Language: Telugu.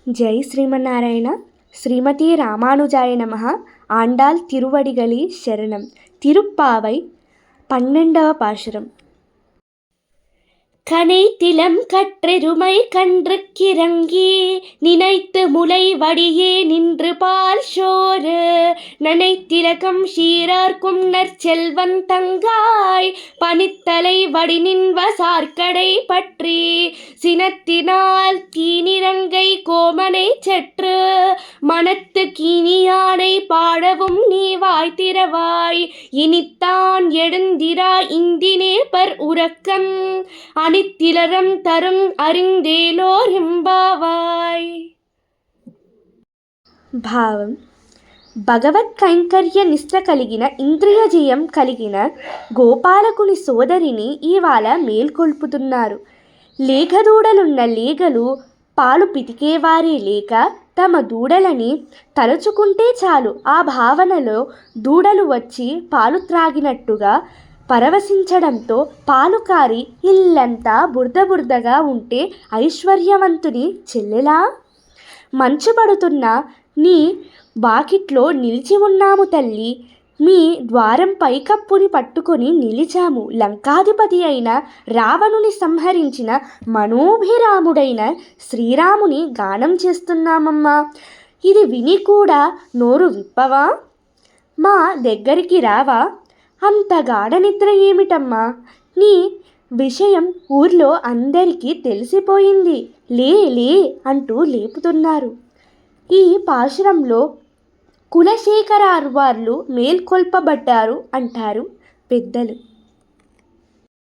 జై శ్రీమన్నారాయణ. శ్రీమతి రామానుజాయ నమః. ఆండాల్ తిరువడిగలి శరణం. తిరుప్పావై 12వ పాశురం. கனைத்திலம் கற்றெருமை கன்று கிறங்கி நினைத்து முளை வடியே நின்று பால் சோறு நனைத்திலகம் சீரார்க்கும் நற்செல்வன் தங்காய் பனித்தலை வடி நின்வ சார்க்கடை பற்றி சினத்தினால் தீனிரங்கை கோமனை செற்று மனத்து கீனியானை பாடவும் நீ வாய் திறவாய் இனித்தான் எழுந்திரா இந்தினே பர் உறக்கம் అనిత్తిలరం తరం అరిందేలోరింబావాయ్. భావం: భగవత్ కైంకర్య నిష్ట కలిగిన ఇంద్రియజయం కలిగిన గోపాలకుని సోదరిని ఇవాళ మేల్కొల్పుతున్నారు. లేగదూడలున్న లేగలు పాలు పితికేవారే లేక తమ దూడలని తలుచుకుంటే చాలు ఆ భావనలో దూడలు వచ్చి పాలు త్రాగినట్టుగా పరవశించడంతో పాలు కారి ఇల్లంతా బురద బురదగా ఉంటే ఐశ్వర్యవంతుని చెల్లెలా, మంచు పడుతున్న నీ వాకిట్లో నిలిచి ఉన్నాము తల్లి, మీ ద్వారం పైకప్పుని పట్టుకొని నిలిచాము, లంకాధిపతి అయిన రావణుని సంహరించిన మనోభిరాముడైన శ్రీరాముని గానం చేస్తున్నామమ్మా, ఇది విని కూడా నోరు విప్పవా, మా దగ్గరికి రావా, అంత గాఢ నిద్ర ఏమిటమ్మా, నీ విషయం ఊర్లో అందరికీ తెలిసిపోయింది, లే లే అంటూ లేపుతున్నారు. ఈ పాశురంలో కులశేఖరార్వార్లు మేల్కొల్పబడ్డారు అంటారు పెద్దలు.